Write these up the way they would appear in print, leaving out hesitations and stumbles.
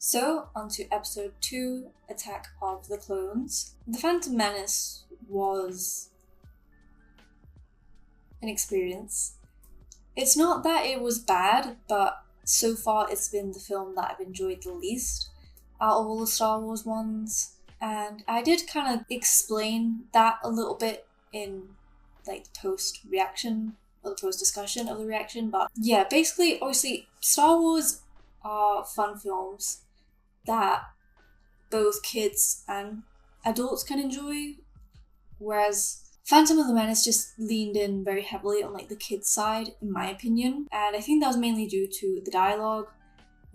So, on to episode 2, Attack of the Clones. The Phantom Menace was an experience. It's not that it was bad, but so far it's been the film that I've enjoyed the least out of all the Star Wars ones. And I did kind of explain that a little bit in the post-reaction or the post-discussion of the reaction. But yeah, basically, obviously, Star Wars are fun films that both kids and adults can enjoy, whereas Phantom of the Menace just leaned in very heavily on the kids side, in my opinion, and I think that was mainly due to the dialogue.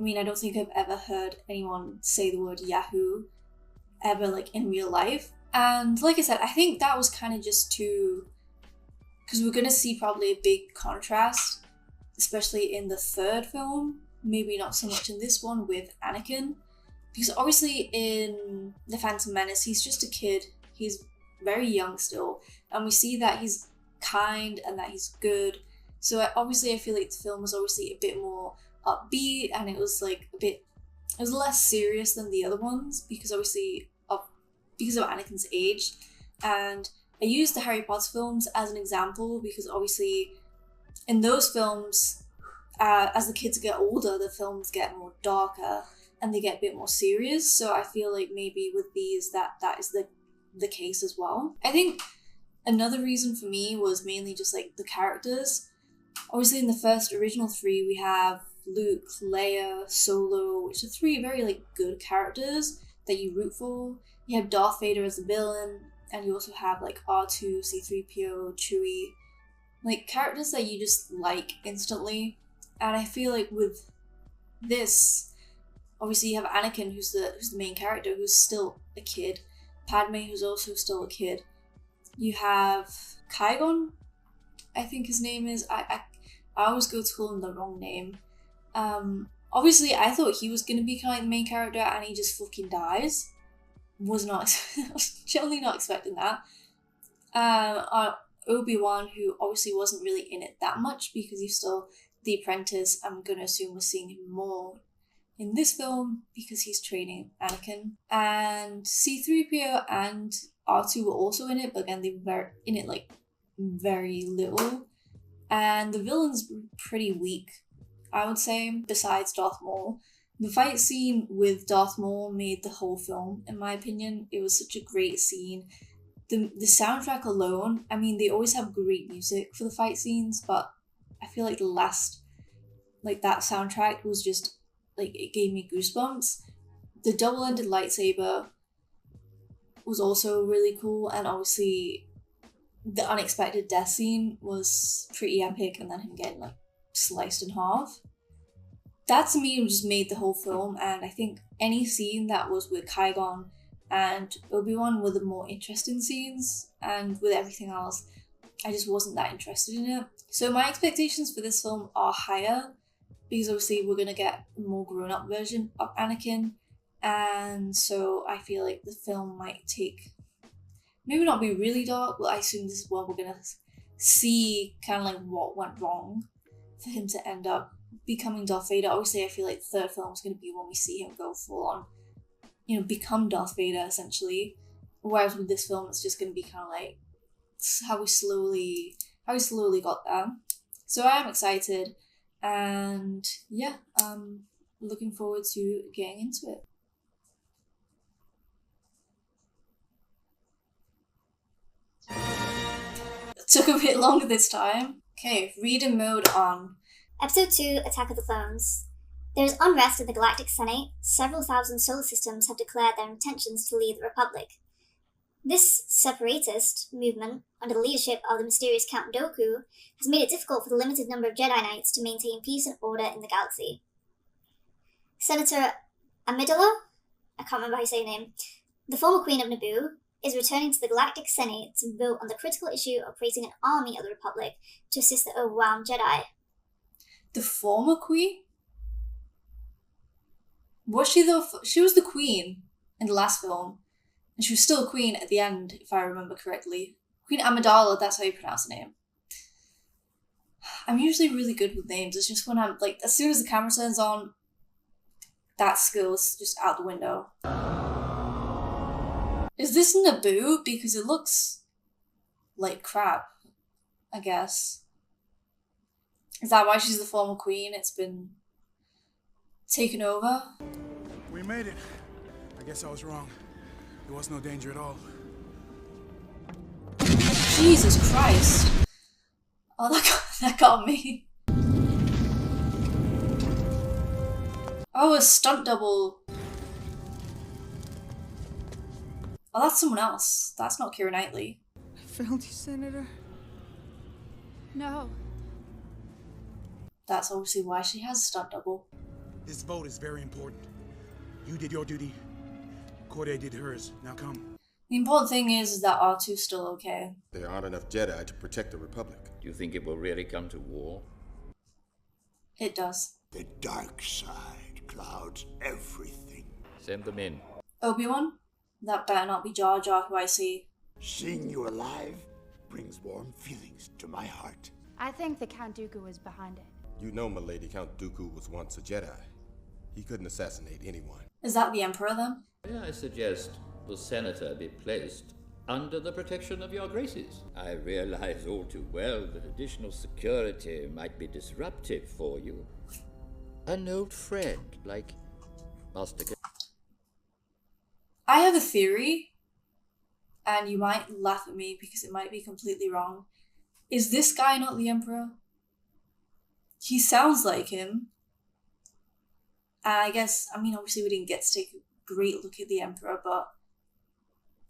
I mean, I don't think I've ever heard anyone say the word Yahoo ever in real life, and like I said, I think that was kind of just because we're gonna see probably a big contrast, especially in the third film, maybe not so much in this one with Anakin. Because obviously in The Phantom Menace, he's just a kid. He's very young still. And we see that he's kind and that he's good. So obviously I feel like the film was obviously a bit more upbeat, and it was it was less serious than the other ones because obviously because of Anakin's age. And I used the Harry Potter films as an example because obviously in those films, as the kids get older, the films get more darker and they get a bit more serious. So I feel like maybe with these that is the case as well. I think another reason for me was mainly just the characters. Obviously in the first original 3 we have Luke, Leia, Solo, which are 3 very good characters that you root for. You have Darth Vader as the villain, and you also have R2, C-3PO, Chewie, characters that you just like instantly. And I feel like with this, obviously you have Anakin, who's the main character, who's still a kid. Padme, who's also still a kid. You have Qui-Gon, I think his name is. I always go to call him the wrong name. Obviously I thought he was gonna be kind of the main character, and he just fucking dies. I was generally not expecting that. Obi-Wan, who obviously wasn't really in it that much because he's still the apprentice. I'm gonna assume we're seeing him more in this film because he's training Anakin. And C-3PO and R2 were also in it, but again they were in it very little. And the villains were pretty weak, I would say, besides Darth Maul. The fight scene with Darth Maul made the whole film, in my opinion. It was such a great scene. The soundtrack alone, I mean, they always have great music for the fight scenes, but I feel like the last, that soundtrack was just, it gave me goosebumps. The double-ended lightsaber was also really cool, and obviously the unexpected death scene was pretty epic, and then him getting sliced in half. That to me just made the whole film, and I think any scene that was with Qui-Gon and Obi-Wan were the more interesting scenes, and with everything else, I just wasn't that interested in it. So my expectations for this film are higher, because obviously we're going to get a more grown-up version of Anakin, and so I feel like the film might maybe not be really dark, but I assume this is when we're going to see kind of what went wrong for him to end up becoming Darth Vader. Obviously I feel like the third film is going to be when we see him go full on, become Darth Vader essentially, whereas with this film it's just going to be kind of how we slowly got there. So I am excited, and yeah, looking forward to getting into it. It took a bit longer this time. Okay, reader mode on. Episode 2, Attack of the Clones. There is unrest in the Galactic Senate. Several thousand solar systems have declared their intentions to leave the Republic. This separatist movement, under the leadership of the mysterious Count Dooku, has made it difficult for the limited number of Jedi Knights to maintain peace and order in the galaxy. Senator Amidala, I can't remember how you say her name, the former Queen of Naboo, is returning to the Galactic Senate to vote on the critical issue of creating an army of the Republic to assist the overwhelmed Jedi. The former queen? Was she though? She was the queen in the last film, and she was still a queen at the end, if I remember correctly. Queen Amidala, that's how you pronounce the name. I'm usually really good with names. It's just when I'm as soon as the camera turns on, that skill's just out the window. Is this Naboo? Because it looks like crap, I guess. Is that why she's the former queen? It's been taken over? We made it. I guess I was wrong. There was no danger at all. Jesus Christ. Oh, that got me. Oh, a stunt double. Oh, that's someone else. That's not Keira Knightley. I failed you, Senator. No. That's obviously why she has a stunt double. This vote is very important. You did your duty. Corday did hers. Now come. The important thing is that R2's still okay. There aren't enough Jedi to protect the Republic. Do you think it will really come to war? It does. The dark side clouds everything. Send them in. Obi-Wan? That better not be Jar Jar who I see. Seeing you alive brings warm feelings to my heart. I think the Count Dooku is behind it. You know, milady, Count Dooku was once a Jedi. He couldn't assassinate anyone. Is that the Emperor then? May I suggest the senator be placed under the protection of your graces? I realize all too well that additional security might be disruptive for you. An old friend like Master. I have a theory, and you might laugh at me because it might be completely wrong. Is this guy not the Emperor? He sounds like him. And I guess, obviously we didn't get to take a great look at the Emperor, but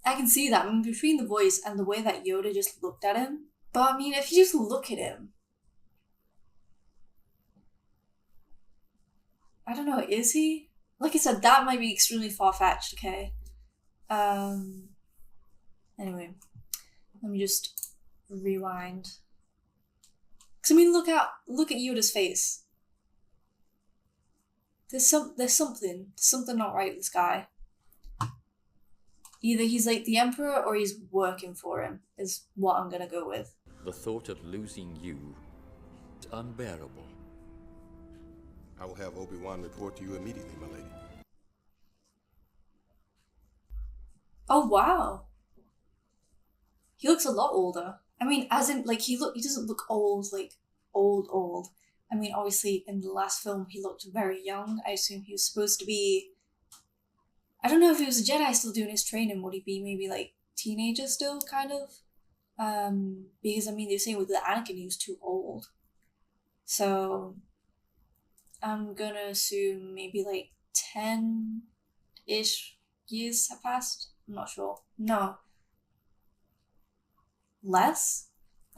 I can see that. Between the voice and the way that Yoda just looked at him. But if you just look at him, I don't know, is he? Like I said, that might be extremely far-fetched, okay? Anyway, let me just rewind. Because look at Yoda's face. There's something not right with this guy. Either he's like the Emperor or he's working for him, is what I'm gonna go with. The thought of losing you is unbearable. I will have Obi-Wan report to you immediately, my lady. Oh wow. He looks a lot older. As in, like, he doesn't look old, like, old. Obviously, in the last film, he looked very young. I assume he was supposed to be... I don't know if he was a Jedi still doing his training. Would he be maybe, like, teenager still, kind of? Because, they're saying with the Anakin, he was too old. So, I'm gonna assume maybe, like, 10-ish years have passed. I'm not sure. No. Less?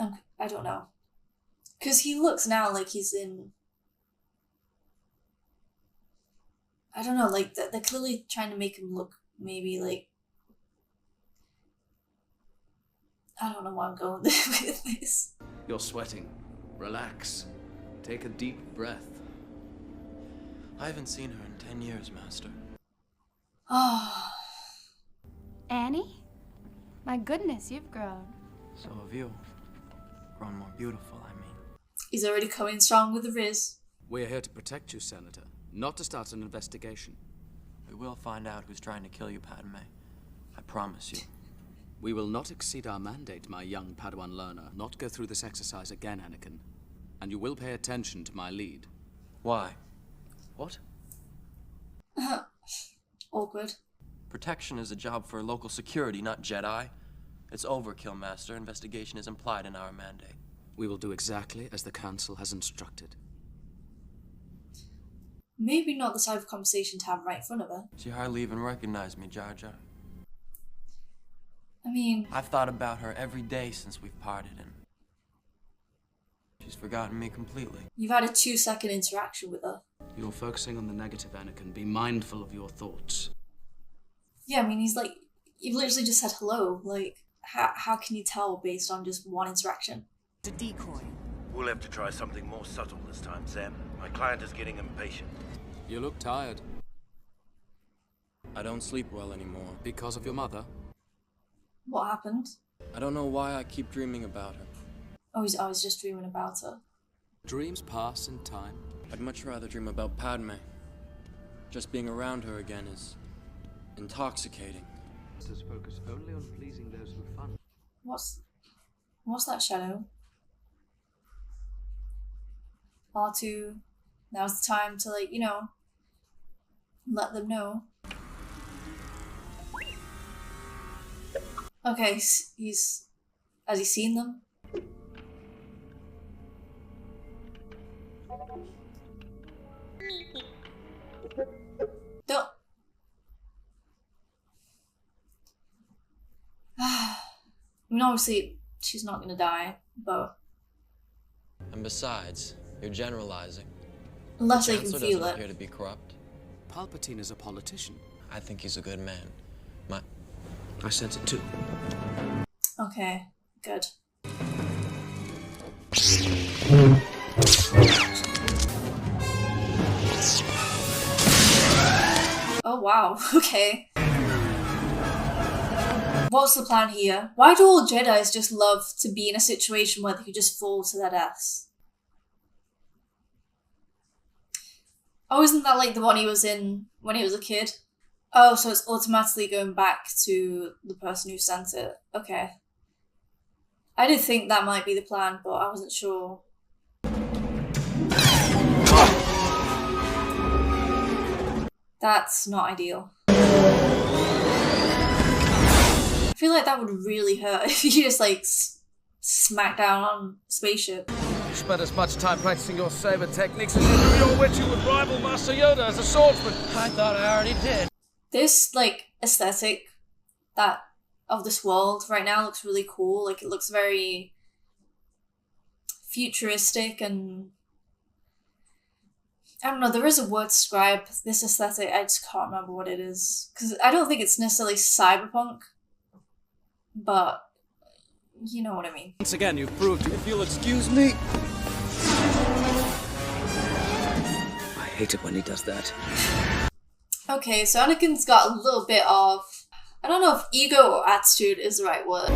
I don't know. Because he looks now like he's in... I don't know, like, they're clearly trying to make him look maybe like... I don't know why I'm going with this. You're sweating. Relax. Take a deep breath. I haven't seen her in 10 years, Master. Oh. Annie? My goodness, you've grown. So have you. Grown more beautiful, I mean. He's already coming strong with the Riz. We're here to protect you, Senator, not to start an investigation. We will find out who's trying to kill you, Padme. I promise you. We will not exceed our mandate, my young Padawan learner. Not go through this exercise again, Anakin. And you will pay attention to my lead. Why? What? Awkward. Protection is a job for local security, not Jedi. It's overkill, Master. Investigation is implied in our mandate. We will do exactly as the Council has instructed. Maybe not the type of conversation to have right in front of her. She hardly even recognized me, Jar Jar. I've thought about her every day since we've parted, and she's forgotten me completely. You've had a 2-second interaction with her. You're focusing on the negative, Anakin. Be mindful of your thoughts. Yeah, he's like, you've literally just said hello. Like, how can you tell based on just one interaction? A decoy. We'll have to try something more subtle this time, Sam. My client is getting impatient. You look tired. I don't sleep well anymore. Because of your mother? What happened? I don't know why I keep dreaming about her. I was just dreaming about her. Dreams pass in time. I'd much rather dream about Padme. Just being around her again is intoxicating. Focus only on pleasing those who fund. What's that shadow? R2, now's the time to, like, you know, let them know. Okay, has he seen them? Don't. I mean, obviously, she's not gonna die, but. And besides, you're generalizing. Unless The they can Chancellor feel doesn't it. appear to be corrupt. Palpatine is a politician. I think he's a good man. I sense it too. Okay, good. Oh wow, okay. What's the plan here? Why do all Jedis just love to be in a situation where they could just fall to their deaths? Oh, isn't that like the one he was in when he was a kid? Oh, so it's automatically going back to the person who sent it. Okay. I did think that might be the plan, but I wasn't sure. That's not ideal. I feel like that would really hurt if you just like smack down on a spaceship. You spent as much time practicing your saber techniques as you do your witching with rival Master Yoda as a swordsman. I thought I already did. This like aesthetic that of this world right now looks really cool. Like it looks very futuristic and I don't know, there is a word to describe this aesthetic, I just can't remember what it is. Because I don't think it's necessarily cyberpunk, but you know what I mean. Once again, you've proved If you'll excuse me. I hate it when he does that. Okay, so Anakin's got a little bit of, I don't know if ego or attitude is the right word.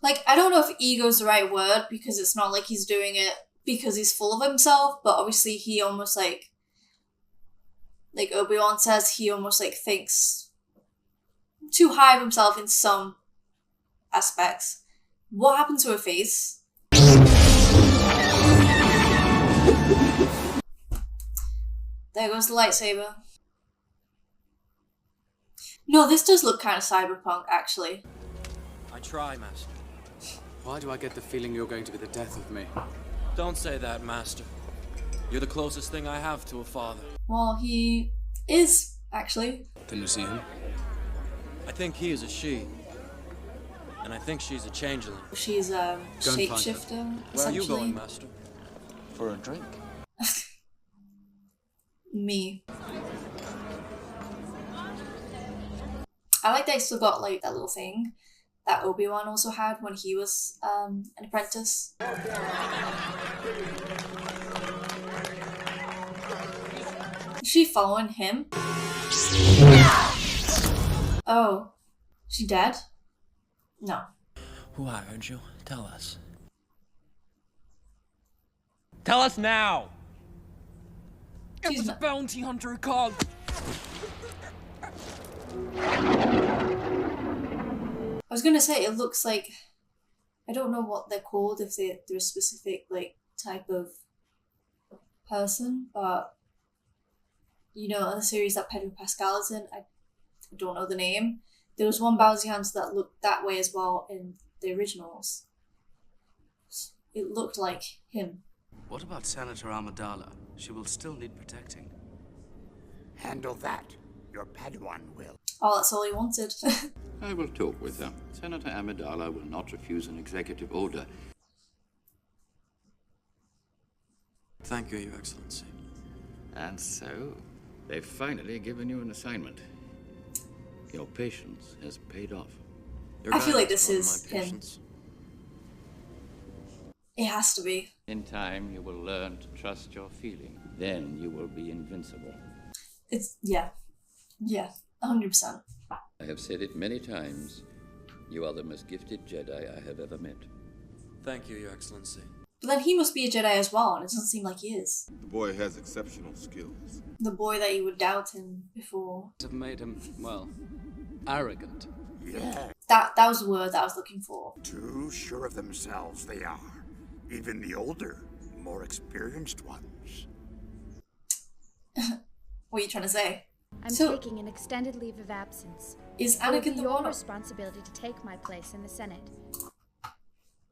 Like, I don't know if ego is the right word because it's not like he's doing it because he's full of himself, but obviously he almost like Obi-Wan says, he almost like thinks too high of himself in some aspects. What happened to her face? There goes the lightsaber. No, this does look kind of cyberpunk, actually. I try, Master. Why do I get the feeling you're going to be the death of me? Don't say that, Master. You're the closest thing I have to a father. Well, he is, actually. Can you see him? I think he is a she. And I think she's a changeling. She's a shapeshifter, Where are you essentially. going, Master? For a drink. Me. I like they still got like that little thing that Obi-Wan also had when he was an apprentice. Is she following him? Oh. She dead? No. Who hired you? Tell us. Tell us now! She's It was not- a bounty hunter who called. I was gonna say, it looks like, I don't know what they're called, if they're a specific like type of person, but you know, in the series that Pedro Pascal is in, I don't know the name. There was one bounty hunter that looked that way as well in the originals. It looked like him. What about Senator Amidala? She will still need protecting. Handle that. Your Padawan will. Oh, that's all he wanted. I will talk with her. Senator Amidala will not refuse an executive order. Thank you, Your Excellency. And so, they've finally given you an assignment. Your patience has paid off. Your I feel like guidance this won my is him. patience. It has to be. In time, you will learn to trust your feeling. Then you will be invincible. It's, yeah. Yeah, 100%. I have said it many times. You are the most gifted Jedi I have ever met. Thank you, Your Excellency. But then he must be a Jedi as well, and it doesn't seem like he is. The boy has exceptional skills. The boy that you would doubt him before. Have made him, well, arrogant. Yeah. That was the word that I was looking for. Too sure of themselves they are. Even the older, more experienced ones. What are you trying to say? I'm taking an extended leave of absence. Is It will be Anakin the your one? responsibility to take my place in the Senate.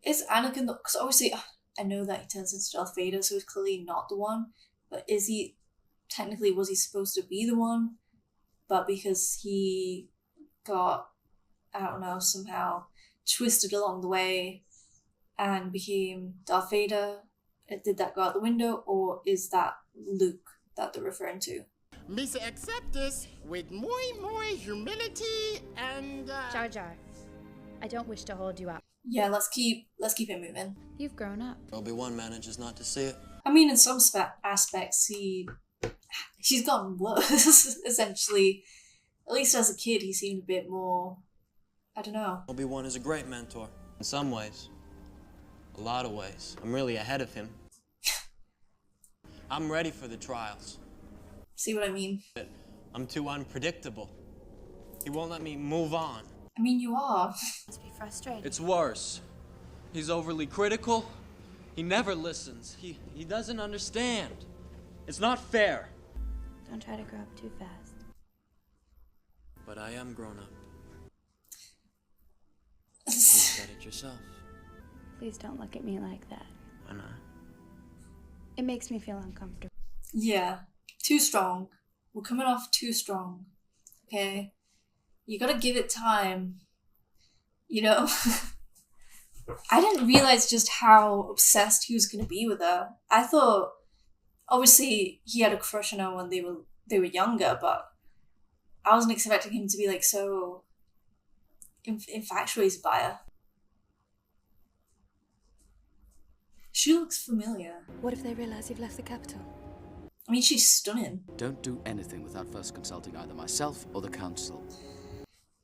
Is Anakin the... Because obviously, I know that he turns into Darth Vader, so he's clearly not the one. But is he... Technically, was he supposed to be the one? But because he got, I don't know, somehow twisted along the way and became Darth Vader, did that go out the window? Or is that Luke that they're referring to? Misa accept this with more humility and Jar Jar, I don't wish to hold you up. Yeah, let's keep it moving. You've grown up. Obi-Wan manages not to see it. I mean, in some aspects, he's gotten worse, essentially. At least as a kid, he seemed a bit more, I don't know. Obi-Wan is a great mentor. In some ways. A lot of ways. I'm really ahead of him. I'm ready for the trials. See what I mean? I'm too unpredictable. He won't let me move on. I mean, you are. Must be frustrating. It's worse. He's overly critical. He never listens. He doesn't understand. It's not fair. Don't try to grow up too fast. But I am grown up. You said it yourself. Please don't look at me like that. Why not? It makes me feel uncomfortable. Yeah. Too strong. We're coming off too strong. Okay? You gotta give it time. You know? I didn't realize just how obsessed he was gonna be with her. I thought, obviously, he had a crush on her when they were younger, but I wasn't expecting him to be like so infatuated by her. She looks familiar. What if they realize you've left the capital? I mean, she's stunning. Don't do anything without first consulting either myself or the council.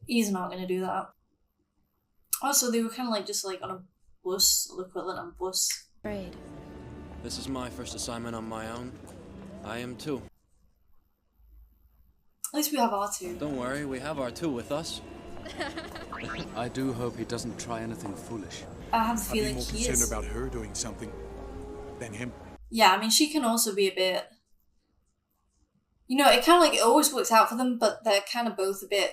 He's not gonna do that. Also, they were kind of like just like on a bus, or the equivalent of a bus. Afraid. This is my first assignment on my own. I am too. At least we have R2. Don't worry, we have R2 with us. I do hope he doesn't try anything foolish. I have the I'd be feeling more he concerned is. about her doing something than him. Yeah, I mean, she can also be a bit... You know, it kind of like, it always works out for them, but they're kind of both a bit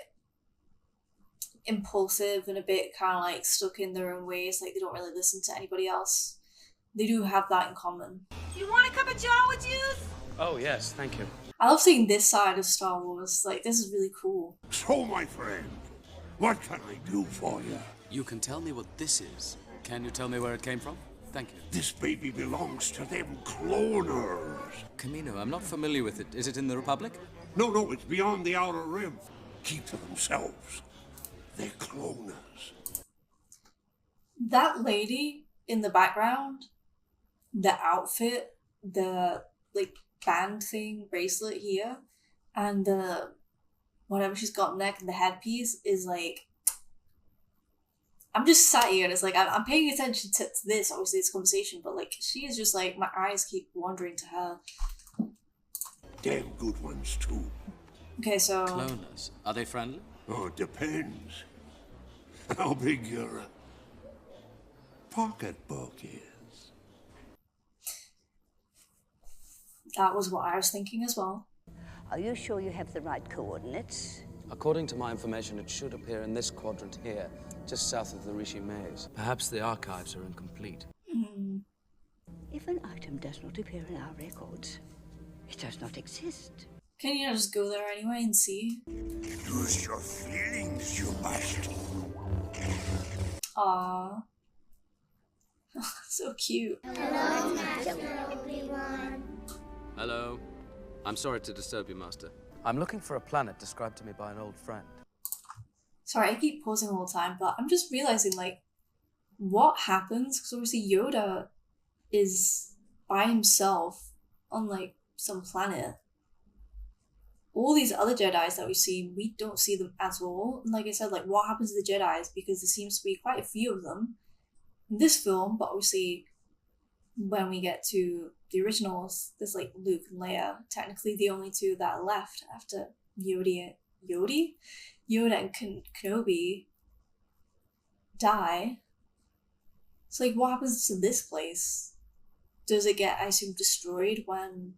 impulsive and a bit kind of like stuck in their own ways, like they don't really listen to anybody else. They do have that in common. You want a cup of joe with juice? Oh, yes, thank you. I love seeing this side of Star Wars. Like, this is really cool. So, my friend, what can I do for you? You can tell me what this is. Can you tell me where it came from? Thank you. This baby belongs to them cloners. Camino, I'm not familiar with it. Is it in the Republic? No, it's beyond the Outer Rim. Keep to themselves. They're cloners. That lady in the background, the outfit, the like band thing, bracelet here, and the whatever she's got neck and the headpiece is like, I'm just sat here and it's like I'm paying attention to this, obviously it's conversation, but like she is just like, my eyes keep wandering to her. Damn good ones too. Okay, so Cloners. Are they friendly? Oh, it depends. How big your pocketbook is. that was what I was thinking as well. Are you sure you have the right coordinates? According to my information, it should appear in this quadrant here, just south of the Rishi Maze. Perhaps the archives are incomplete. If an item does not appear in our records, it does not exist. Can you not just go there anyway and see? Use your feelings, you must. Aww. So cute. Hello, Master Obi-Wan. Hello. I'm sorry to disturb you, Master. I'm looking for a planet described to me by an old friend. Sorry, I keep pausing all the time, but I'm just realizing, like, what happens? Because obviously Yoda is by himself on, like, some planet. All these other Jedis that we see, we don't see them at all. And like I said, like, what happens to the Jedis? Because there seems to be quite a few of them in this film, but obviously when we get to the originals, there's like Luke and Leia, technically the only two that are left after Yoda and Kenobi die. So like, what happens to this place? Does it get, I assume, destroyed when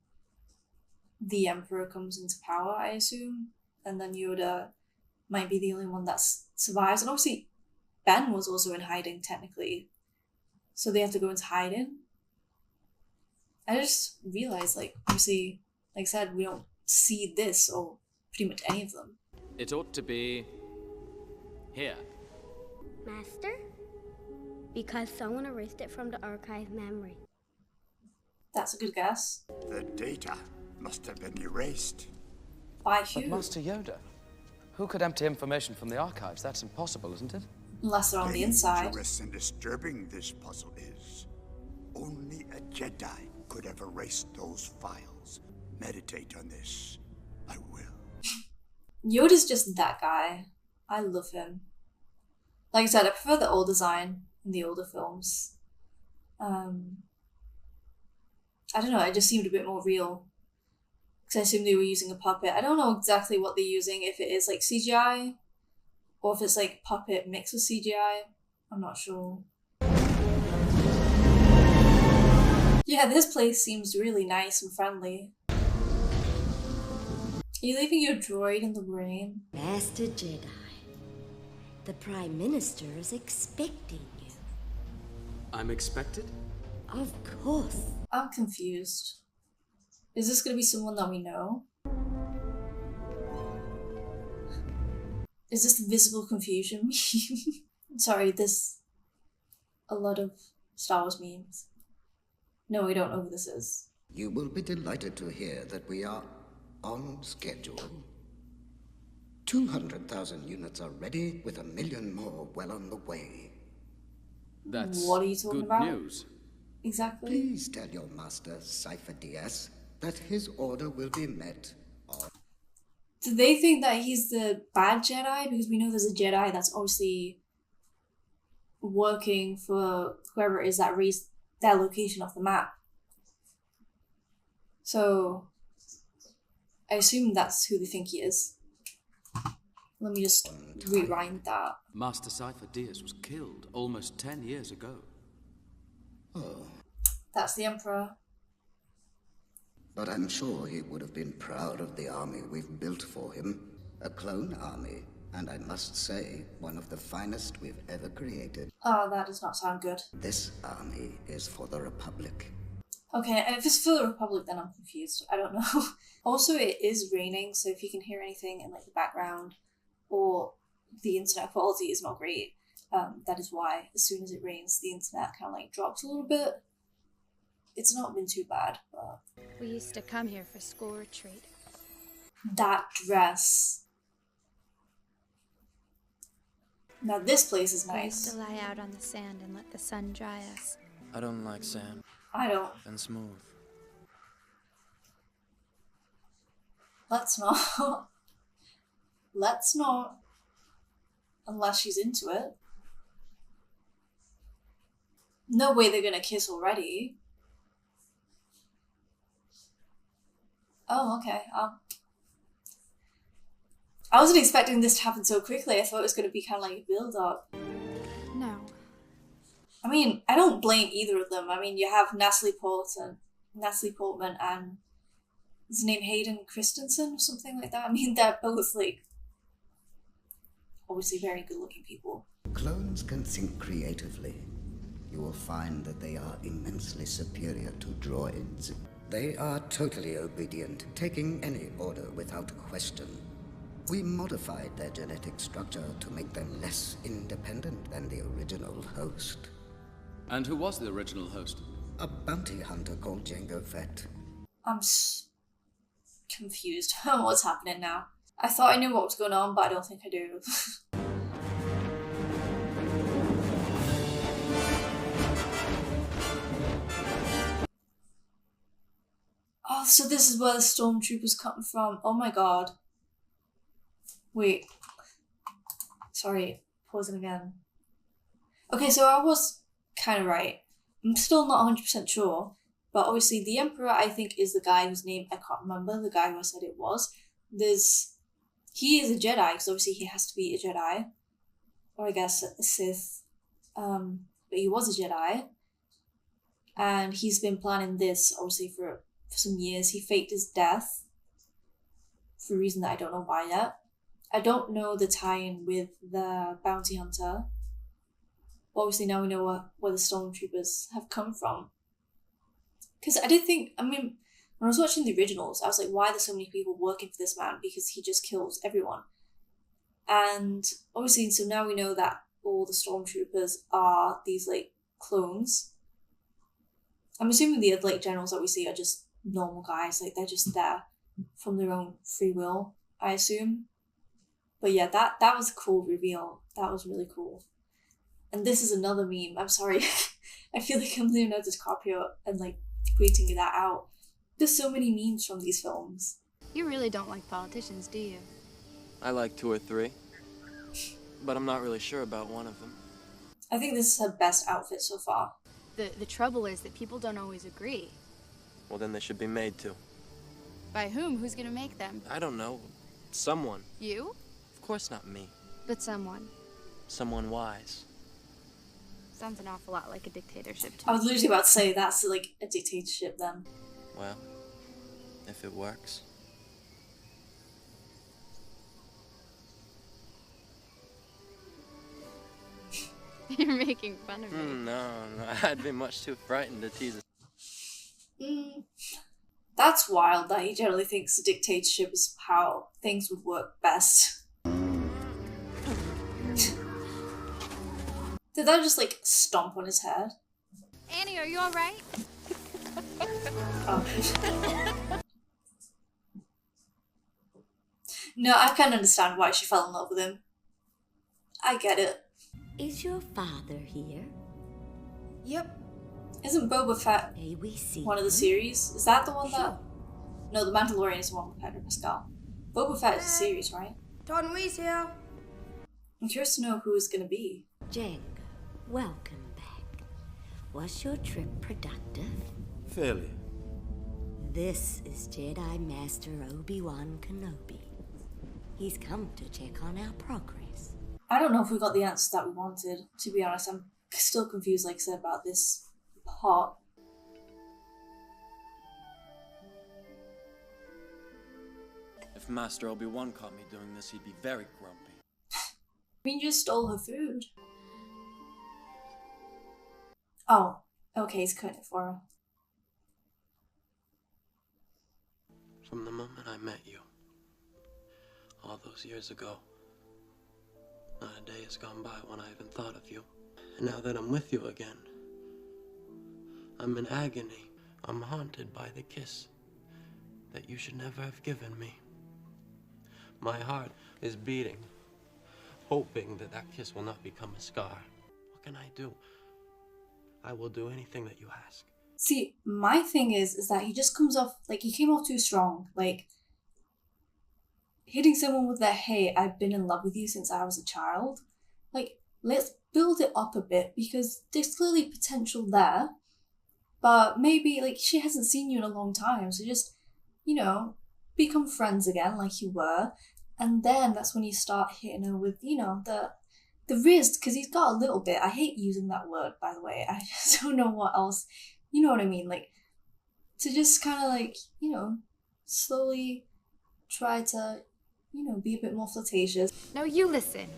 the Emperor comes into power, I assume? And then Yoda might be the only one that survives. And obviously, Ben was also in hiding, technically. So they have to go into hiding. I just realized, like, obviously, like I said, we don't see this or pretty much any of them. It ought to be here. Master? Because someone erased it from the archive memory. That's a good guess. The data must have been erased. By But who? Master Yoda, who could empty information from the archives? That's impossible, isn't it? Unless they're on the inside. Dangerous and disturbing this puzzle is, only a Jedi could have erased those files. Meditate on this. I will. Yoda's just that guy. I love him. Like I said, I prefer the old design in the older films. I don't know, it just seemed a bit more real. Because I assume they were using a puppet. I don't know exactly what they're using, if it is like CGI, or if it's like puppet mixed with CGI. I'm not sure. Yeah, this place seems really nice and friendly. Are you leaving your droid in the rain? Master Jedi, the Prime Minister is expecting you. I'm expected? Of course. I'm confused. Is this gonna be someone that we know? Is this the visible confusion meme? Sorry, there's a lot of Star Wars memes. No, we don't know who this is. You will be delighted to hear that we are on schedule. 200,000 units are ready, with 1 million more well on the way. That's what are you talking good about? news. Exactly. Please tell your master, Cypher Diaz, that his order will be met. Do they think that he's the bad Jedi? Because we know there's a Jedi that's obviously working for whoever it is that raised their location off the map. So I assume that's who they think he is. Let me just rewind that. Master Cypher Diaz was killed almost 10 years ago. Oh, That's the Emperor. but I'm sure he would have been proud of the army we've built for him. A clone army, and I must say, one of the finest we've ever created. Oh, that does not sound good. This army is for the Republic. Okay, and if it's for the Republic, then I'm confused. I don't know. Also, it is raining, so if you can hear anything in like the background, or the internet quality is not great, that is why. As soon as it rains, the internet kind of like drops a little bit. It's not been too bad, but We used to come here for school retreat. that dress. Now this place is We used nice. to lie out on the sand and let the sun dry us. I don't like sand. I don't. And smooth. Let's not. Let's not. Unless she's into it. No way they're gonna kiss already. Oh, okay. I wasn't expecting this to happen so quickly. I thought it was gonna be kind of like a build up. No. I mean, I don't blame either of them. I mean, you have Natalie Portman, and his name Hayden Christensen or something like that. I mean, they're both like obviously very good-looking people. Clones can think creatively. You will find that they are immensely superior to droids. They are totally obedient, taking any order without question. We modified their genetic structure to make them less independent than the original host. And who was the original host? A bounty hunter called Jango Fett. I'm confused on what's happening now. I thought I knew what was going on, but I don't think I do. Oh, so this is where the stormtroopers come from. Oh my god. Wait. Sorry, pausing again. Okay, so I was kind of right. I'm still not 100% sure, but obviously the Emperor, I think, is the guy whose name I can't remember, the guy who I said it was. He is a Jedi, because obviously he has to be a Jedi, or I guess a Sith, but he was a Jedi, and he's been planning this, obviously, for some years. He faked his death, for a reason that I don't know why yet. I don't know the tie-in with the bounty hunter. Obviously now we know where the stormtroopers have come from. Because I did think, when I was watching the originals, I was like, why are there so many people working for this man? Because he just kills everyone. And obviously, so now we know that all the stormtroopers are these, like, clones. I'm assuming the other, like, generals that we see are just normal guys. Like, they're just there from their own free will, I assume. But yeah, that was a cool reveal. That was really cool. And this is another meme. I'm sorry. I feel like I'm Leonardo DiCaprio and, like, tweeting that out. There's so many memes from these films. You really don't like politicians, do you? I like 2 or 3, but I'm not really sure about one of them. I think this is her best outfit so far. The trouble is that people don't always agree. Well, then they should be made to. By whom? Who's gonna make them? I don't know. Someone. You? Of course not me. But someone. Someone wise. Sounds an awful lot like a dictatorship to I was me. literally about to say that's like a dictatorship then. Well, if it works. You're making fun of me. No, I'd be much too frightened to tease it. That's wild that he generally thinks a dictatorship is how things would work best. Did that just like stomp on his head? Annie, are you alright? Oh. No, I can understand why she fell in love with him. I get it. Is your father here? Yep. Isn't Boba Fett May we see one of the him? series? Is that the one that... No, The Mandalorian is the one with Pedro Pascal. Boba Fett is a series, right? Don Wee's here. I'm curious to know who it's gonna be. Jenga, welcome back. Was your trip productive? Fairly. This is Jedi Master Obi-Wan Kenobi. He's come to check on our progress. I don't know if we got the answer that we wanted, to be honest. I'm still confused, like I said, about this part. If Master Obi-Wan caught me doing this, he'd be very grumpy. We just stole her food. Oh, okay, he's cutting it for her. From the moment I met you, all those years ago, not a day has gone by when I haven't thought of you. And now that I'm with you again, I'm in agony. I'm haunted by the kiss that you should never have given me. My heart is beating, hoping that that kiss will not become a scar. What can I do? I will do anything that you ask. See, my thing is that he just comes off, like, he came off too strong. Like, hitting someone with their, hey, I've been in love with you since I was a child. Like, let's build it up a bit, because there's clearly potential there. But maybe, like, she hasn't seen you in a long time, so just, you know, become friends again like you were. And then that's when you start hitting her with, you know, the wrist, because he's got a little bit. I hate using that word, by the way. I just don't know what else. You know what I mean? Like, to just kind of, like, you know, slowly try to, you know, be a bit more flirtatious. No, you listen.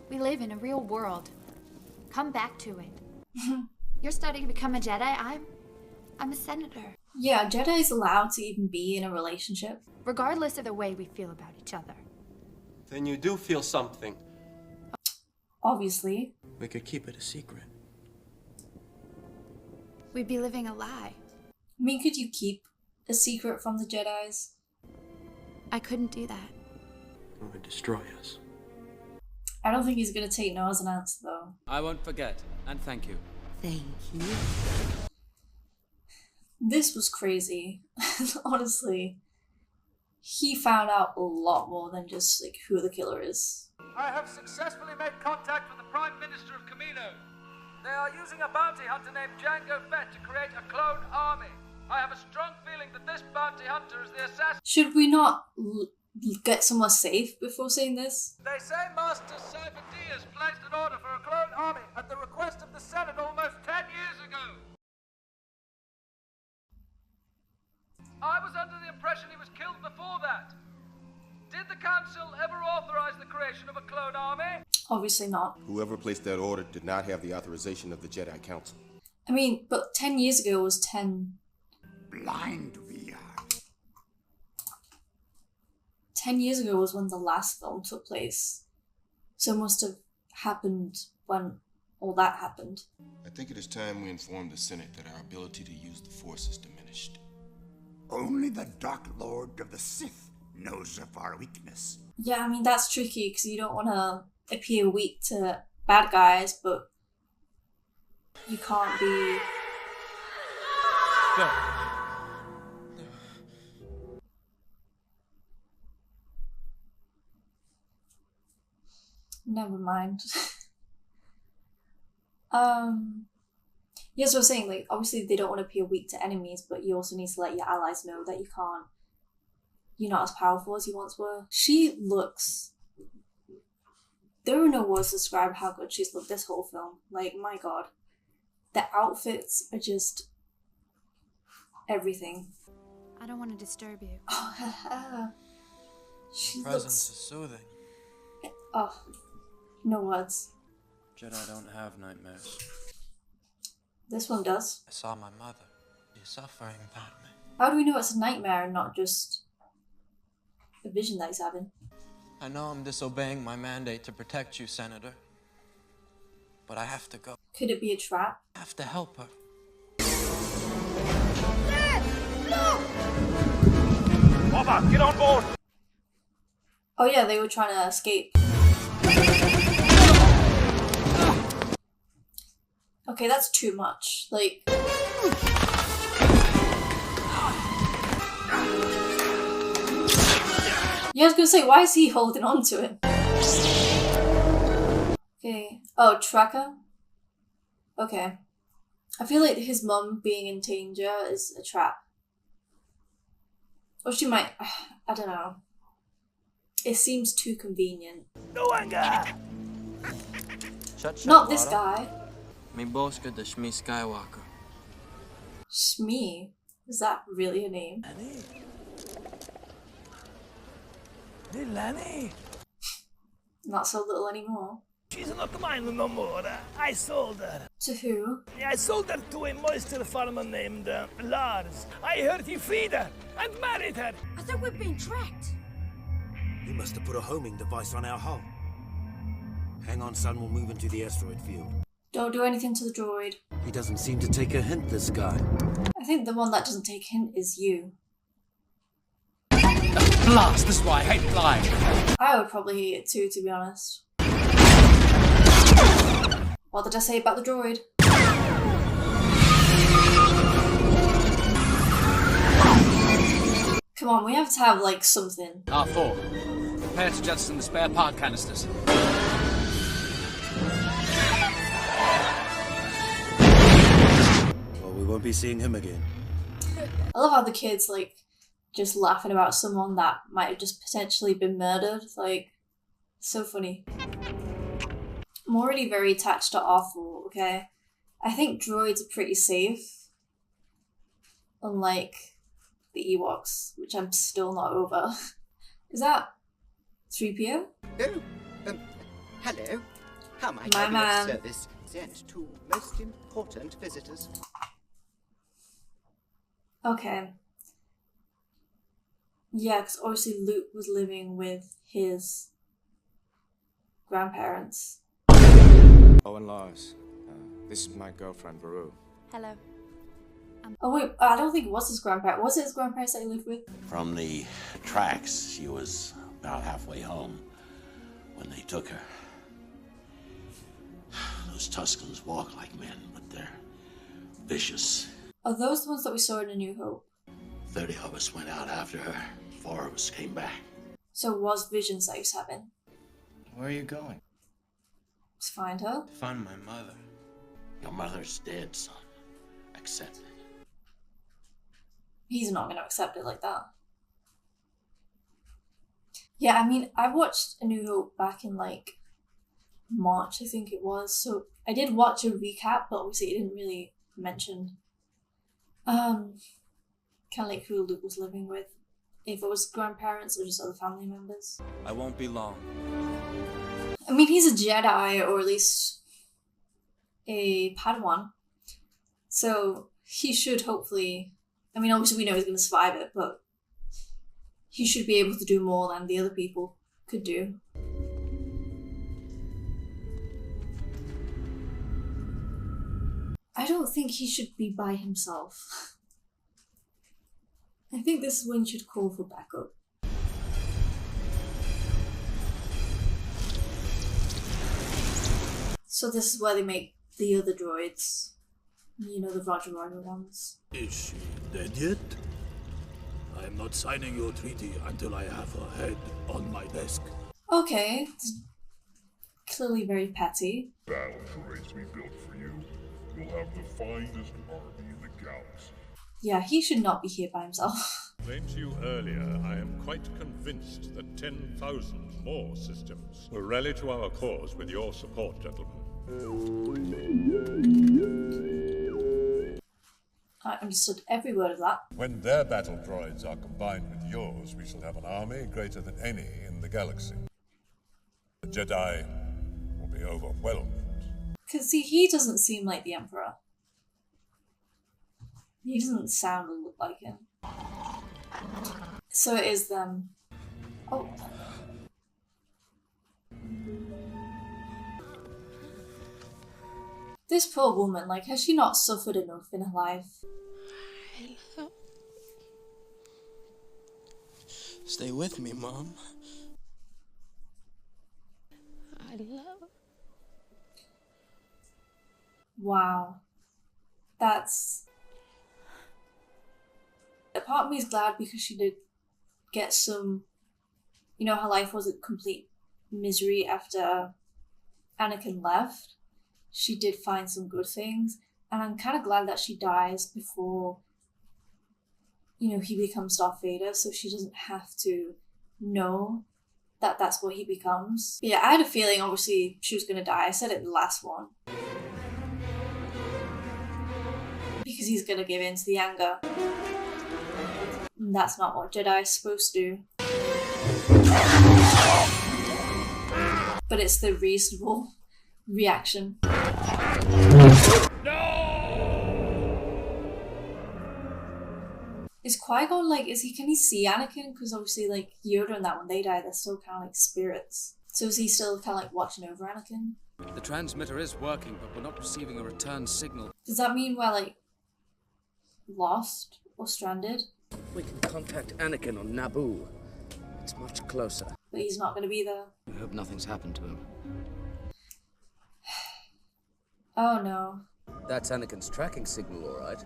We live in a real world. Come back to it. You're starting to become a Jedi. I'm a senator. Yeah, Jedi is allowed to even be in a relationship. Regardless of the way we feel about each other. Then you do feel something. Obviously. We could keep it a secret. We'd be living a lie. I mean, could you keep a secret from the Jedis? I couldn't do that. It would destroy us. I don't think he's gonna take no as an answer, though. I won't forget, and thank you. Thank you. This was crazy. Honestly. He found out a lot more than just, like, who the killer is. I have successfully made contact with the Prime Minister of Kamino. They are using a bounty hunter named Jango Fett to create a clone army. I have a strong feeling that this bounty hunter is the assassin. Should we not get somewhere safe before saying this? They say Master Cypher Diaz placed an order for a clone army at the request of the Senate almost 10 years ago. I was under the impression he was killed before that. Did the Council ever authorize the creation of a clone army? Obviously not. Whoever placed that order did not have the authorization of the Jedi Council. I mean, but 10 years ago was 10... Blind we are. 10 years ago was when the last film took place. So it must have happened when all that happened. I think it is time we inform the Senate that our ability to use the Force is diminished. Only the Dark Lord of the Sith knows of our weakness. Yeah, I mean, that's tricky because you don't want to appear weak to bad guys, but you can't be... Go. Never mind. Yes, I was saying, like, obviously they don't want to appear weak to enemies, but you also need to let your allies know that you're not as powerful as you once were. She looks... There are no words to describe how good she's looked this whole film. Like, my god. The outfits are just... everything. I don't want to disturb you. She Presence looks... is soothing. Oh, no words. Jedi don't have nightmares. This one does. I saw my mother. You're suffering, Padme. How do we know it's a nightmare and not just a vision that he's having? I know I'm disobeying my mandate to protect you, Senator. But I have to go. Could it be a trap? I have to help her. Whopper, get on board! Oh yeah, they were trying to escape. Okay, that's too much. Like... Yeah, I was gonna say, why is he holding on to it? Okay. Oh, tracker? Okay. I feel like his mum being in danger is a trap. Or she might... I don't know. It seems too convenient. No anger! Not this guy. Me boska the Shmi Skywalker. Shmi? Is that really a name? Lanny? Not so little anymore. She's not mine no more. I sold her. To who? I sold her to a moisture farmer named Lars. I heard he freed her and married her. I thought we'd been tracked. He must have put a homing device on our hull. Hang on, son, we'll move into the asteroid field. Don't do anything to the droid. He doesn't seem to take a hint, this guy. I think the one that doesn't take a hint is you. Blast! This is why I hate flying. I would probably hate it too, to be honest. What did I say about the droid? Come on, we have to have, like, something. R4, prepare to jettison the spare part canisters. Well, we won't be seeing him again. I love how the kids, like, just laughing about someone that might have just potentially been murdered. Like, so funny. I'm already very attached to R4, okay? I think droids are pretty safe. Unlike the Ewoks, which I'm still not over. Is that 3PO? Oh, hello. How might My I be man. of service? Sent to most important visitors. Okay. Yeah, because obviously Luke was living with his grandparents. Oh, and Lars. This is my girlfriend, Baru. Hello. Oh wait, I don't think it was his grandparents. Was it his grandparents that he lived with? From the tracks, she was about halfway home when they took her. Those Tuscans walk like men, but they're vicious. Are those the ones that we saw in A New Hope? 30 of us went out after her. 4 of us came back. So it was visions that he was having. Where are you going? To find her? To find my mother. Your mother's dead, son. Accept it. He's not going to accept it like that. Yeah, I mean, I watched A New Hope back in like March, I think it was. So I did watch a recap, but obviously it didn't really mention kind of like who Luke was living with. If it was grandparents or just other family members. I won't be long. I mean, he's a Jedi, or at least a Padawan. So he should hopefully... I mean, obviously we know he's going to survive it, but he should be able to do more than the other people could do. I don't think he should be by himself. I think this is when you should call for backup. So this is where they make the other droids. You know, the Roger Roger ones. Is she dead yet? I am not signing your treaty until I have her head on my desk. Okay. It's clearly very petty. Battle droids we built for you. You'll have the finest army in the galaxy. Yeah, he should not be here by himself. Explained to you earlier, I am quite convinced that 10,000 more systems will rally to our cause with your support, gentlemen. I understood every word of that. When their battle droids are combined with yours, we shall have an army greater than any in the galaxy. The Jedi will be overwhelmed. Because, see, he doesn't seem like the Emperor. He doesn't sound or look like him. So it is them. Oh. This poor woman, like, has she not suffered enough in her life? Stay with me, Mom. I love. Wow. That's... A part of me is glad because she did get some... You know, her life was a complete misery after Anakin left. She did find some good things. And I'm kind of glad that she dies before, you know, he becomes Darth Vader, so she doesn't have to know that that's what he becomes. But yeah, I had a feeling, obviously, she was going to die. I said it in the last one. Because he's going to give in to the anger. And that's not what Jedi are supposed to do. But it's the reasonable reaction. No! Is Qui-Gon like, can he see Anakin? Because obviously, like, Yoda and that, when they die, they're still kind of like spirits. So is he still kind of like watching over Anakin? The transmitter is working, but we're not receiving a return signal. Does that mean we're like lost or stranded? We can contact Anakin on Naboo. It's much closer. But he's not going to be there. I hope nothing's happened to him. Oh no. That's Anakin's tracking signal, all right.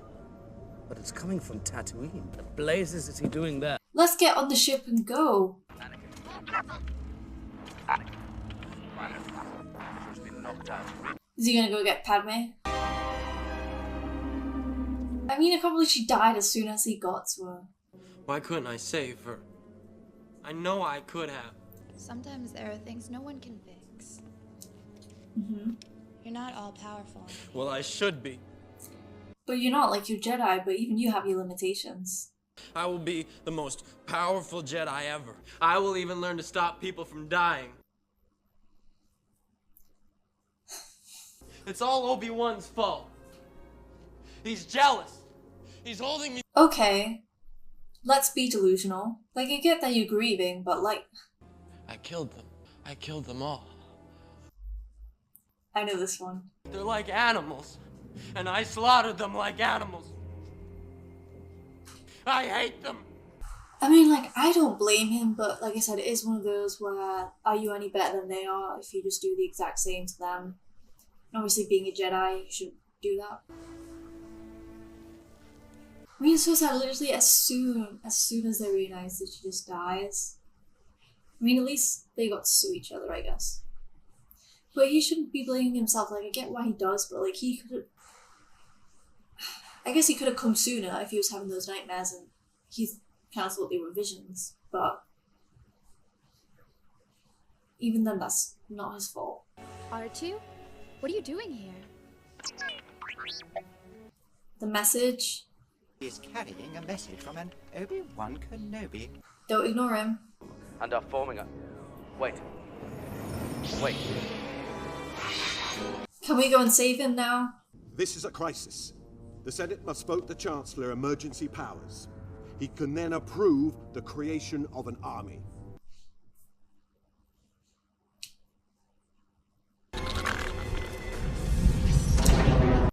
But it's coming from Tatooine. What blazes is he doing there? Let's get on the ship and go. Is he gonna go get Padme? I mean, I can't believe she died as soon as he got to her. Why couldn't I save her? I know I could have. Sometimes there are things no one can fix. Mm-hmm. You're not all powerful. Well, I should be. But you're not like your Jedi, but even you have your limitations. I will be the most powerful Jedi ever. I will even learn to stop people from dying. It's all Obi-Wan's fault. He's jealous. He's holding me. Okay. Let's be delusional. Like, I get that you're grieving, but like... I killed them. I killed them all. I know this one. They're like animals. And I slaughtered them like animals. I hate them. I mean, like, I don't blame him, but like I said, it is one of those where are you any better than they are if you just do the exact same to them? And obviously, being a Jedi, you shouldn't do that. I mean, it's so sad, literally as soon as they realize that she just dies. I mean, at least they got to sue each other, I guess. But he shouldn't be blaming himself. Like, I get why he does, but like, he could. I guess he could have come sooner if he was having those nightmares and he kind of thought they were visions. But even then, that's not his fault. R2? What are you doing here? The message. He is carrying a message from an Obi-Wan Kenobi. Don't ignore him. And are forming a... Wait. Wait. Can we go and save him now? This is a crisis. The Senate must vote the Chancellor emergency powers. He can then approve the creation of an army.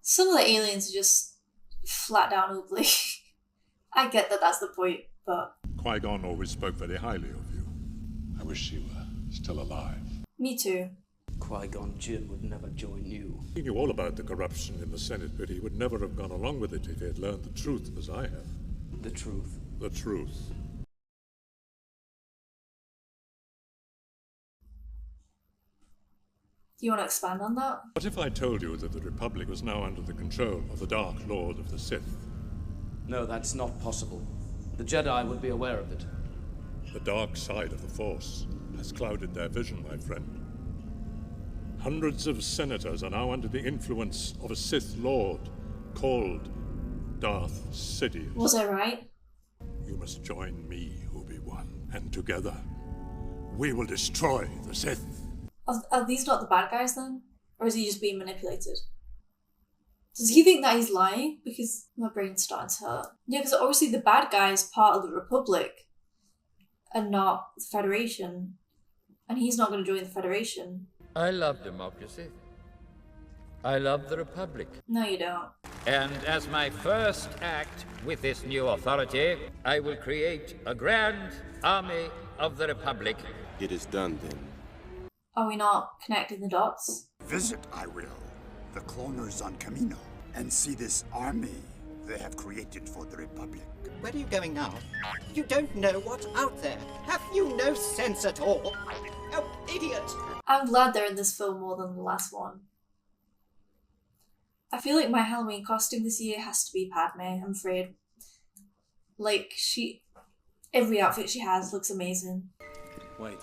Some of the aliens are just flat down ugly. I get that that's the point, but... Qui-Gon always spoke very highly of you. I wish she were still alive. Me too. Qui-Gon Jinn would never join you. He knew all about the corruption in the Senate, but he would never have gone along with it if he had learned the truth as I have. The truth? The truth. Do you want to expand on that? What if I told you that the Republic was now under the control of the Dark Lord of the Sith? No, that's not possible. The Jedi would be aware of it. The dark side of the Force has clouded their vision, my friend. Hundreds of senators are now under the influence of a Sith Lord called Darth Sidious. Was I right? You must join me, Obi-Wan, and together we will destroy the Sith. Are these not the bad guys then? Or is he just being manipulated? Does he think that he's lying? Because my brain's starting to hurt. Yeah, because obviously the bad guy is part of the Republic and not the Federation. And he's not going to join the Federation. I love democracy. I love the Republic. No, you don't. And as my first act with this new authority, I will create a grand army of the Republic. It is done then. Are we not connecting the dots? Visit, I will, the cloners on Camino, and see this army they have created for the Republic. Where are you going now? You don't know what's out there. Have you no sense at all? Oh, idiot! I'm glad they're in this film more than the last one. I feel like my Halloween costume this year has to be Padme, I'm afraid. Like, every outfit she has looks amazing. Wait.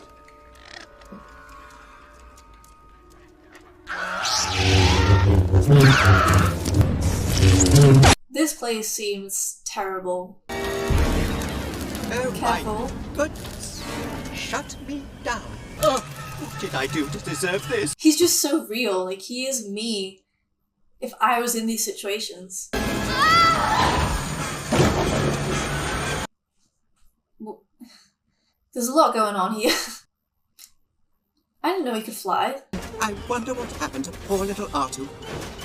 This place seems terrible. Oh, careful. My goodness. Shut me down. Oh, what did I do to deserve this? He's just so real. Like, he is me if I was in these situations. Well, there's a lot going on here. I didn't know he could fly. I wonder what happened to poor little R2.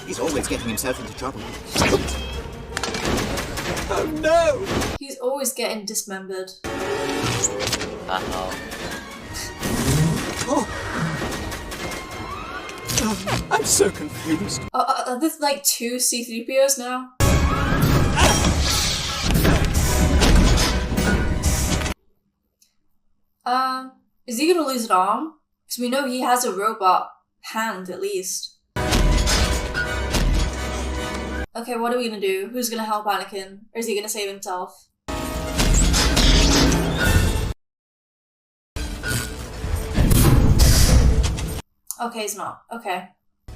He's always getting himself into trouble. Oh no! He's always getting dismembered. Uh-oh. Oh. Oh, I'm so confused. Are there like 2 C-3POs now? Is he gonna lose an arm? Because we know he has a robot hand, at least. Okay, what are we gonna do? Who's gonna help Anakin? Or is he gonna save himself? Okay, he's not. Okay.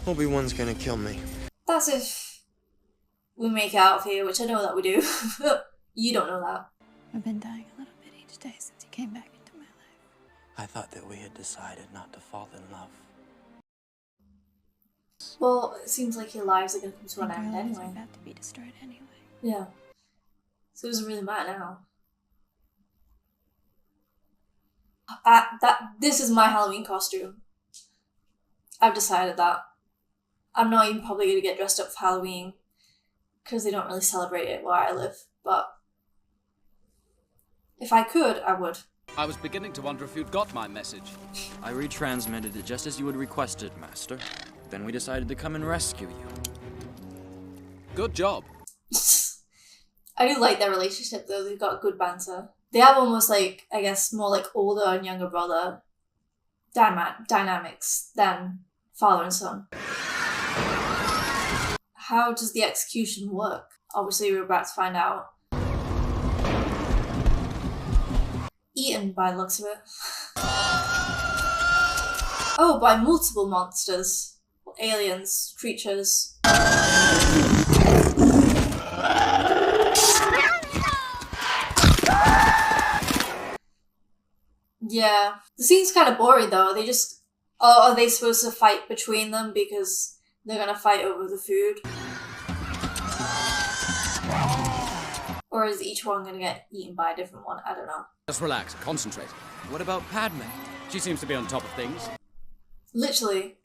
Obi-Wan's gonna kill me. That's if we make it out of here, which I know that we do. You don't know that. I've been dying a little bit each day since you came back into my life. I thought that we had decided not to fall in love. Well, it seems like your lives are going to come to an end lives anyway. are about to be destroyed anyway. Yeah. So it doesn't really matter now. This is my Halloween costume. I've decided that. I'm not even probably going to get dressed up for Halloween because they don't really celebrate it where I live, but if I could, I would. I was beginning to wonder if you'd got my message. I retransmitted it just as you had requested, Master. Then we decided to come and rescue you. Good job. I do like their relationship though, they've got good banter. They have almost like, I guess, more like older and younger brother dynamics than father and son. How does the execution work? Obviously, we're about to find out. Eaten by the looks of it. Oh, by multiple monsters. Aliens, creatures. Yeah. The scene's kind of boring though. They just... Oh, are they supposed to fight between them because they're gonna fight over the food? Or is each one gonna get eaten by a different one? I don't know. Just relax, concentrate. What about Padme? She seems to be on top of things. Literally.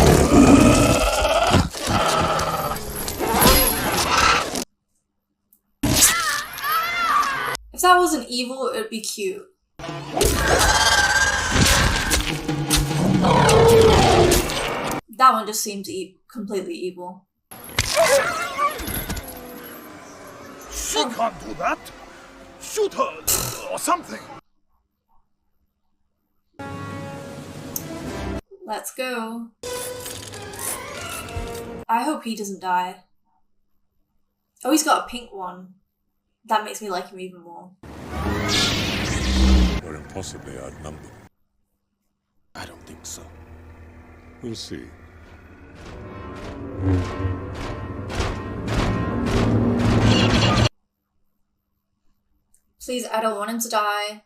If that wasn't evil, it would be cute. That one just seemed completely evil. She can't do that! Shoot her! Or something! Let's go. I hope he doesn't die. Oh, he's got a pink one. That makes me like him even more. We're impossibly outnumbered. I don't think so. We'll see. Please, I don't want him to die.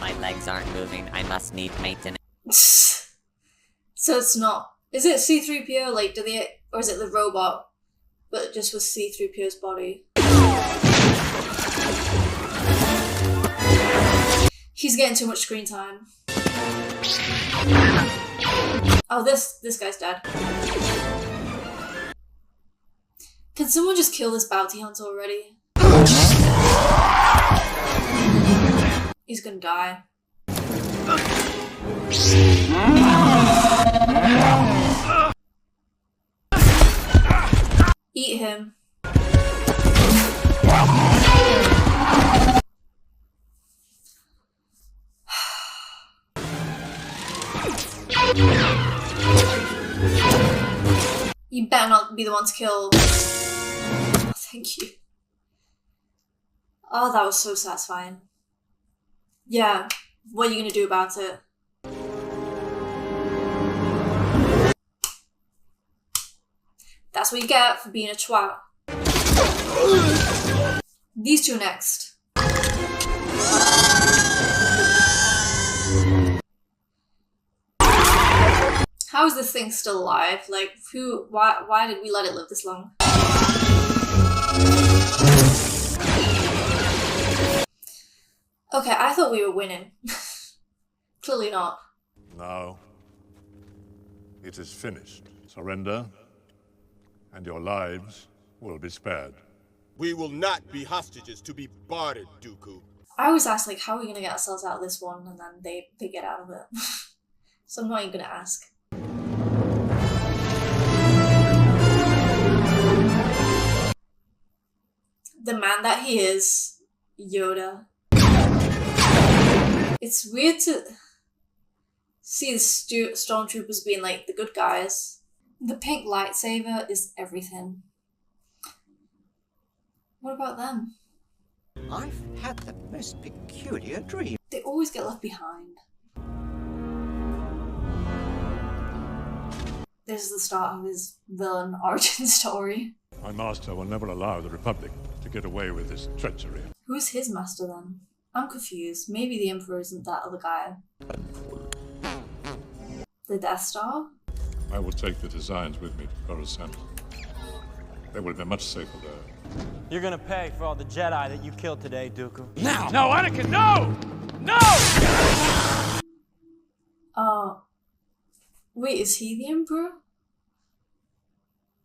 My legs aren't moving. I must need maintenance. So it's not... Is it C-3PO? Like, do they... Or is it the robot? But just with C-3PO's body. He's getting too much screen time. Oh, this guy's dead. Can someone just kill this bounty hunter already? He's gonna die. Eat him. You better not be the one to kill. Oh, thank you. Oh, that was so satisfying. Yeah, what are you gonna do about it? That's what you get for being a twat. These two next. How is this thing still alive? Like, why did we let it live this long? Okay, I thought we were winning. Clearly not. Now, it is finished. Surrender, and your lives will be spared. We will not be hostages to be bartered, Dooku. I always ask, like, how are we gonna get ourselves out of this one? And then they get out of it. So I'm not even gonna ask. The man that he is, Yoda. It's weird to see the stormtroopers being like the good guys. The pink lightsaber is everything. What about them? I've had the most peculiar dream. They always get left behind. This is the start of his villain origin story. My master will never allow the Republic to get away with this treachery. Who's his master then? I'm confused. Maybe the Emperor isn't that other guy. The Death Star? I will take the designs with me to Coruscant. They will be much safer there. You're gonna pay for all the Jedi that you killed today, Dooku. Now! No, Anakin, no! No! Wait, is he the Emperor?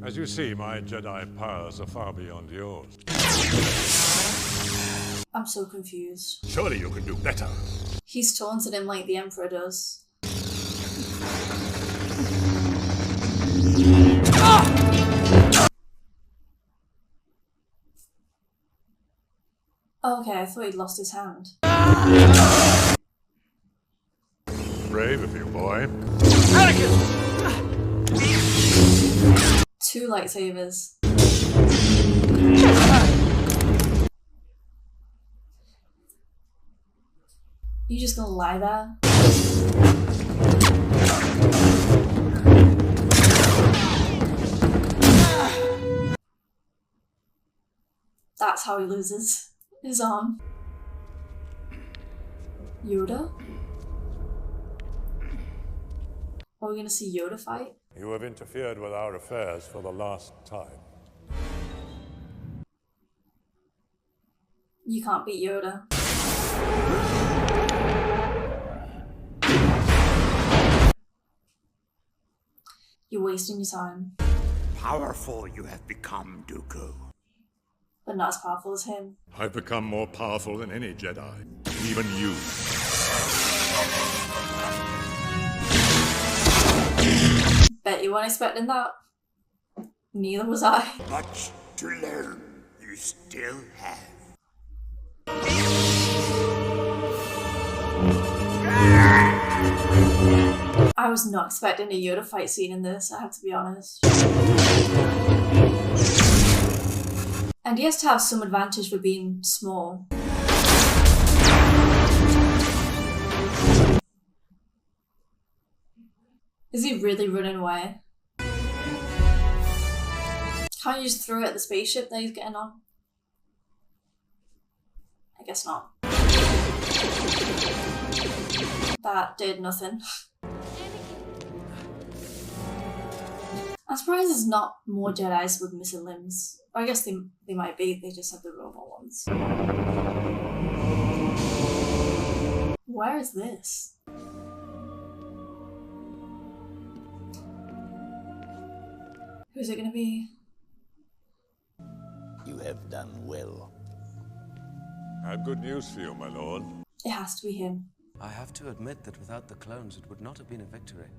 As you see, my Jedi powers are far beyond yours. I'm so confused. Surely you can do better. He's taunted him like the Emperor does. Oh, okay, I thought he'd lost his hand. Brave of you, boy. Anakin! 2 lightsabers. You just gonna lie there? That's how he loses his arm. Yoda? Are we gonna see Yoda fight? You have interfered with our affairs for the last time. You can't beat Yoda. You're wasting your time. Powerful you have become, Dooku. But not as powerful as him. I've become more powerful than any Jedi. Even you. Bet you weren't expecting that. Neither was I. Much to learn you still have. I was not expecting a Yoda fight scene in this, I have to be honest. And he has to have some advantage for being small. Is he really running away? Can't you just throw it at the spaceship that he's getting on? I guess not. That did nothing. I'm surprised there's not more Jedis with missing limbs. Or I guess they might be, they just have the robot ones. Where is this? Who's it gonna be? You have done well. I have good news for you, my lord. It has to be him. I have to admit that without the clones, it would not have been a victory.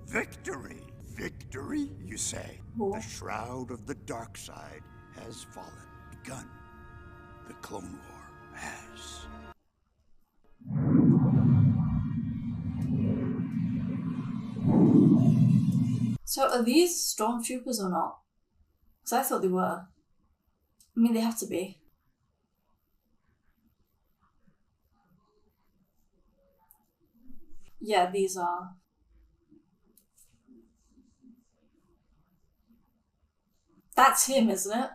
Victory? Victory, you say? What? The shroud of the dark side has fallen, begun. The Clone War has. So are these stormtroopers or not? Because I thought they were. I mean, they have to be. Yeah, these are. That's him, isn't it?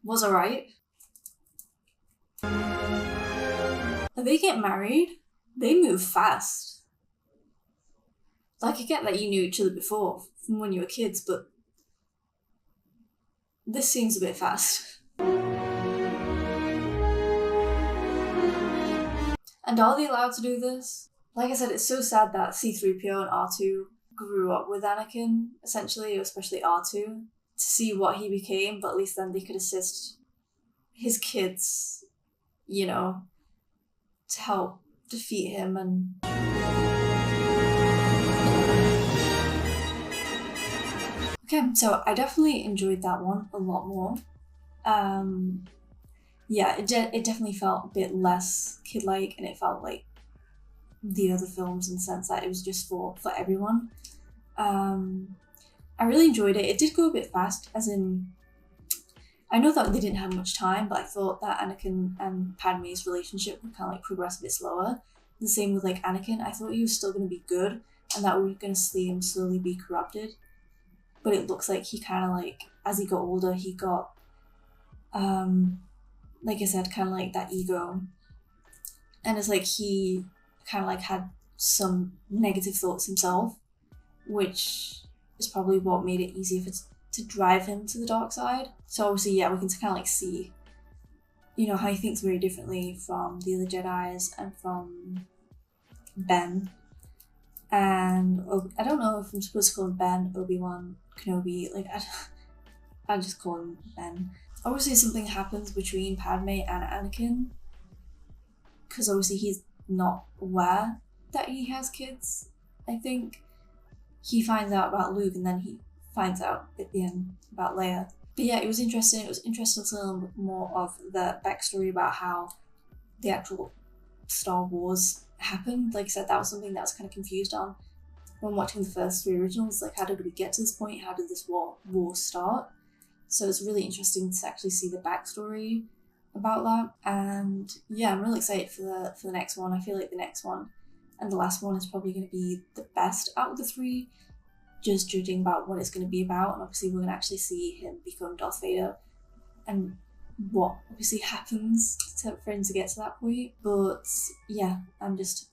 Was I right? Are they get married? They move fast. Like, I get that you knew each other before, from when you were kids, but this seems a bit fast. And are they allowed to do this? Like I said, it's so sad that C-3PO and R2 grew up with Anakin, essentially, especially R2, to see what he became, but at least then they could assist his kids, you know, to help defeat him and... Okay, so I definitely enjoyed that one a lot more. Yeah, it definitely felt a bit less kid-like, and it felt like the other films in the sense that it was just for everyone. I really enjoyed it. It did go a bit fast, as in, I know that they didn't have much time, but I thought that Anakin and Padme's relationship would kind of like progress a bit slower. The same with like Anakin. I thought he was still going to be good, and that we were going to see him slowly be corrupted. But it looks like he kind of like, as he got older, he got, like I said, kind of like that ego. And it's like he kind of like had some negative thoughts himself, which is probably what made it easier to drive him to the dark side. So obviously, yeah, we can kind of like see, you know, how he thinks very differently from the other Jedis and from Ben. And I don't know if I'm supposed to call him Ben, Obi-Wan Kenobi, like I just call him Ben. Obviously something happens between Padme and Anakin, because obviously he's not aware that he has kids. I think he finds out about Luke and then he finds out at the end about Leia. But yeah, it was interesting. It was interesting to learn more of the backstory about how the actual Star Wars happened. Like I said, that was something that I was kind of confused on when watching the first 3 originals. Like, how did we get to this point? How did this war start? So it's really interesting to actually see the backstory about that. And yeah, I'm really excited for the next one. I feel like the next one and the last one is probably going to be the best out of the 3, just judging about what it's going to be about. And obviously we're going to actually see him become Darth Vader and what obviously happens for him to get to that point. But yeah, I'm just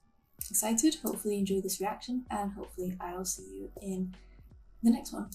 excited. Hopefully you enjoy this reaction, and hopefully I'll see you in the next one.